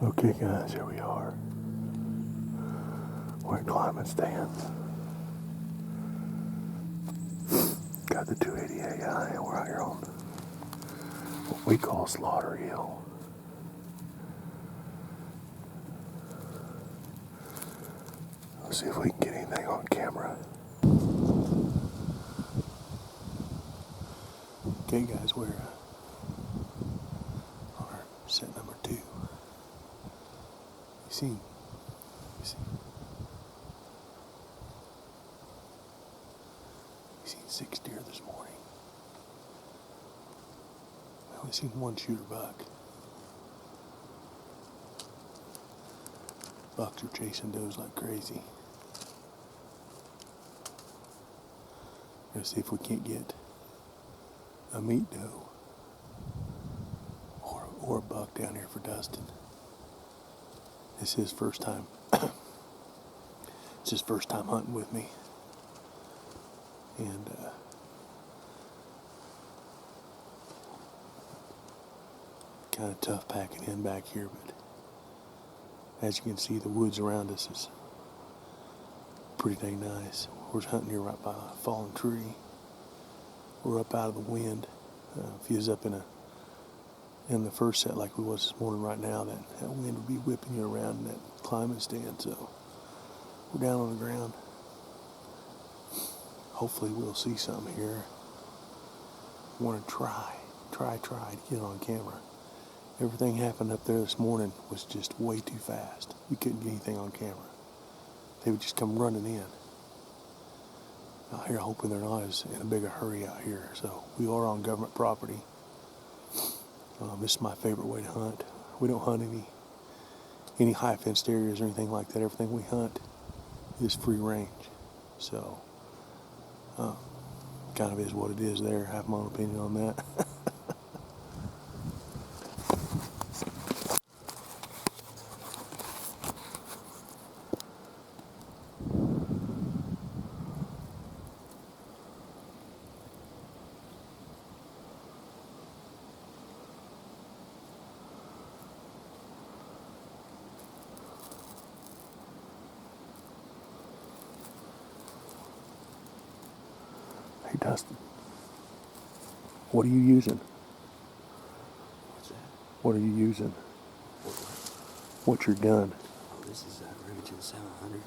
Okay guys, here we are. We're at Climbing Stand. Got the 280 AI and we're out here on what we call Slaughter Hill. Let's see if we can get anything on camera. Okay guys, we're on our set number 2. You see? You seen 6 deer this morning. I only seen 1 shooter buck. Bucks are chasing does like crazy. Let's see if we can't get a meat doe or a buck down here for Dustin. This is his first time. It's his first time hunting with me, and kind of tough packing in back here, but as you can see, the woods around us is pretty dang nice. We're hunting here right by a fallen tree. We're up out of the wind. If you was up in the first set like we was this morning right now, that wind would be whipping you around in that climbing stand. So we're down on the ground. Hopefully we'll see something here. I want to try to get on camera. Everything happened up there this morning was just way too fast. We couldn't get anything on camera. They would just come running in. Out here hoping they're not as in a bigger hurry out here. So we are on government property. This is my favorite way to hunt. We don't hunt any high fenced areas or anything like that. Everything we hunt is free range. So kind of is what it is there. I have my own opinion on that. Hey Dustin, what are you using? What's that? What are you using? What's your gun? Oh, this is a Remington 700.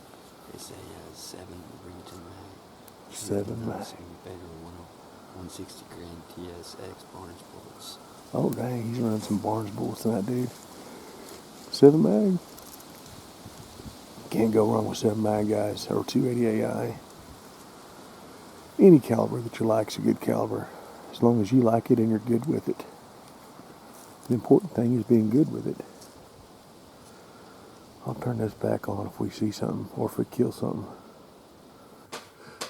It's a 7 Remington mag. 7 mag. It's better 160 grain TSX Barnes bullets. Oh dang, he's running some Barnes bullets in that dude. 7 mag. Can't go wrong with 7 mag, guys, or 280 AI. Any caliber that you like is a good caliber, as long as you like it and you're good with it. The important thing is being good with it. I'll turn this back on if we see something or if we kill something.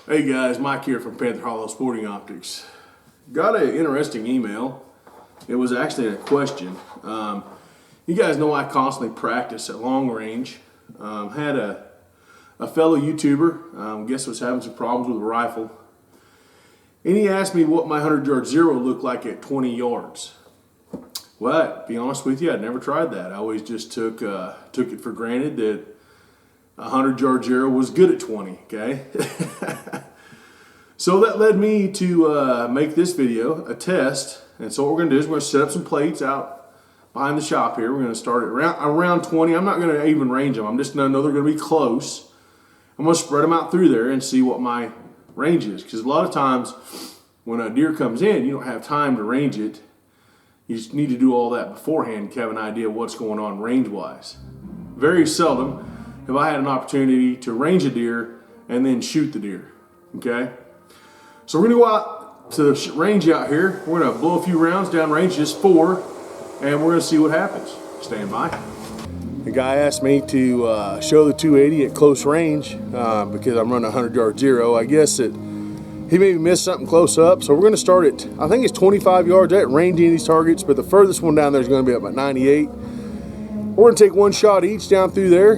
Hey guys, Mike here from Panther Hollow Sporting Optics. Got an interesting email. It was actually a question. You guys know I constantly practice at long range. Had a fellow YouTuber, guess was having some problems with a rifle. And he asked me what my 100-yard zero looked like at 20 yards. Well, to be honest with you, I'd never tried that. I always just took it for granted that a 100-yard zero was good at 20, okay? So that led me to make this video, a test. And so what we're going to do is we're going to set up some plates out behind the shop here. We're going to start at around 20. I'm not going to even range them. I'm just going to know they're going to be close. I'm going to spread them out through there and see what my range is, because a lot of times when a deer comes in, you don't have time to range it. You just need to do all that beforehand to have an idea of what's going on range wise. Very seldom have I had an opportunity to range a deer and then shoot the deer. Okay, so we're gonna go out to the range out here. We're gonna blow a few rounds down range, just 4, and we're gonna see what happens. Stand by. The guy asked me to show the 280 at close range because I'm running a 100-yard zero. I guess that he maybe missed something close up. So we're going to start at, I think it's 25 yards. I didn't range any of these targets, but the furthest one down there is going to be about 98. We're going to take 1 shot each down through there,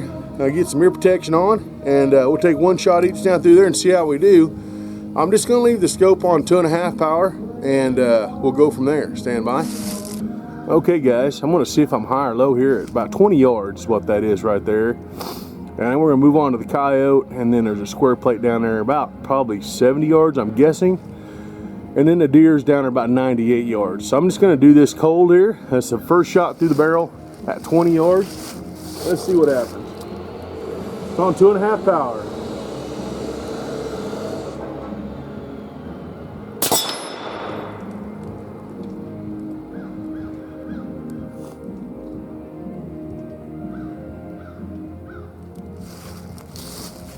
get some ear protection on, and we'll take 1 shot each down through there and see how we do. I'm just going to leave the scope on 2.5 power, and we'll go from there. Stand by. Okay guys, I'm gonna see if I'm high or low here. It's about 20 yards is what that is right there. And we're gonna move on to the coyote, and then there's a square plate down there about probably 70 yards, I'm guessing. And then the deer's down there about 98 yards. So I'm just gonna do this cold here. That's the first shot through the barrel at 20 yards. Let's see what happens. It's on 2.5 power.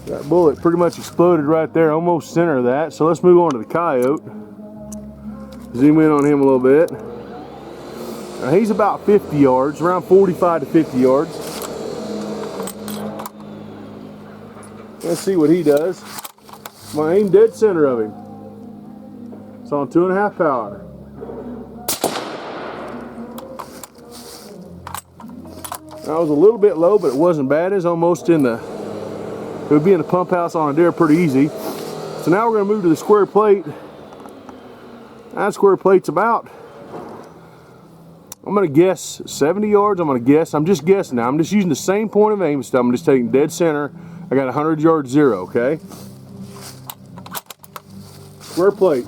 That bullet pretty much exploded right there, almost center of that. So let's move on to the coyote. Zoom in on him a little bit. Now he's about 50 yards, around 45 to 50 yards. Let's see what he does. My aim dead center of him. It's on 2.5 power. That was a little bit low, but it wasn't bad. It's almost in the, it would be in the pump house on a deer pretty easy. So now we're gonna move to the square plate. That square plate's about, I'm gonna guess 70 yards. I'm just guessing now. I'm just using the same point of aim stuff. I'm just taking dead center. I got 100 yard zero, okay? Square plate.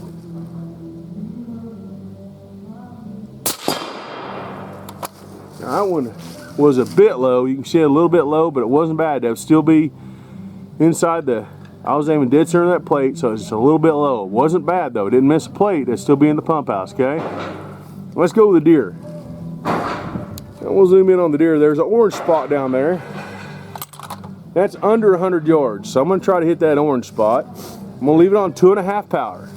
Now that one was a bit low. You can see it a little bit low, but it wasn't bad. That would still be inside the, I was aiming dead center of that plate, so it's just a little bit low. It wasn't bad though. It didn't miss a plate. It'd still be in the pump house, okay? Let's go with the deer. And we'll zoom in on the deer. There's an orange spot down there. That's under 100 yards, so I'm gonna try to hit that orange spot. I'm gonna leave it on 2.5 power.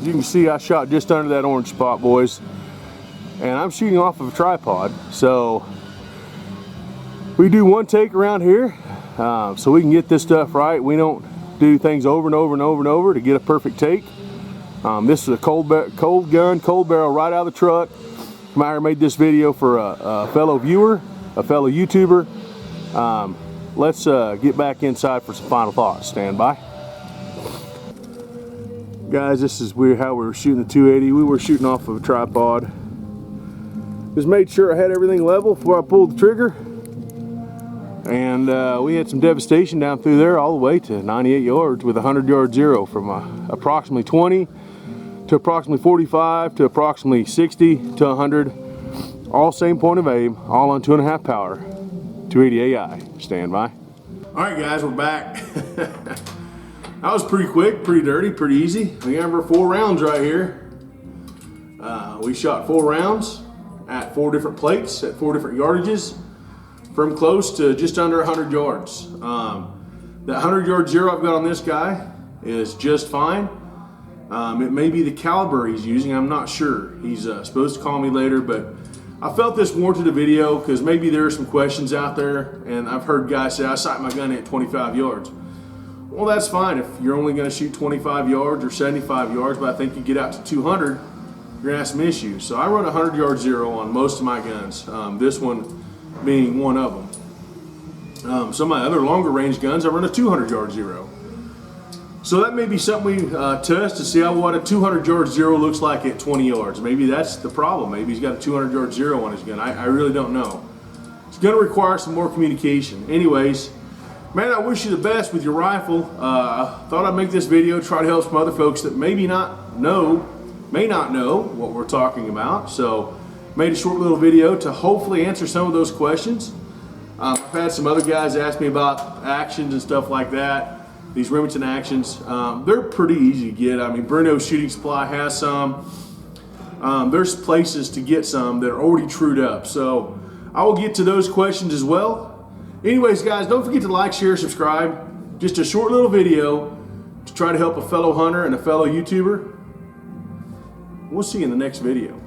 You can see I shot just under that orange spot, boys, and I'm shooting off of a tripod, so we do one take around here so we can get this stuff right. We don't do things over and over and over and over to get a perfect take. This is a cold gun, cold barrel right out of the truck. Come out here and made this video for a fellow viewer, a fellow YouTuber. Let's get back inside for some final thoughts. Stand by. Guys, this is how we were shooting the 280. We were shooting off of a tripod. Just made sure I had everything level before I pulled the trigger. And we had some devastation down through there all the way to 98 yards with 100 yard zero, from approximately 20 to approximately 45 to approximately 60 to 100. All same point of aim, all on 2.5 power, 280 AI. Stand by. All right guys, we're back. That was pretty quick, pretty dirty, pretty easy. We have our 4 rounds right here. We shot 4 rounds at 4 different plates, at 4 different yardages, from close to just under 100 yards. That 100 yard zero I've got on this guy is just fine. It may be the caliber he's using, I'm not sure. He's supposed to call me later, but I felt this warranted a video because maybe there are some questions out there, and I've heard guys say, I sight my gun at 25 yards. Well, that's fine if you're only going to shoot 25 yards or 75 yards, but I think you get out to 200, you're going to have some issues. So I run a 100 yard zero on most of my guns, this one being one of them. Some of my other longer range guns, I run a 200 yard zero. So that may be something we test to see what a 200 yard zero looks like at 20 yards. Maybe that's the problem. Maybe he's got a 200 yard zero on his gun. I really don't know. It's going to require some more communication. Anyways, man, I wish you the best with your rifle. I thought I'd make this video, try to help some other folks that may not know what we're talking about. So made a short little video to hopefully answer some of those questions. I've had some other guys ask me about actions and stuff like that. These Remington actions, they're pretty easy to get. I mean, Bruno Shooting Supply has some. There's places to get some that are already trued up. So I will get to those questions as well. Anyways, guys, don't forget to like, share, subscribe. Just a short little video to try to help a fellow hunter and a fellow YouTuber. We'll see you in the next video.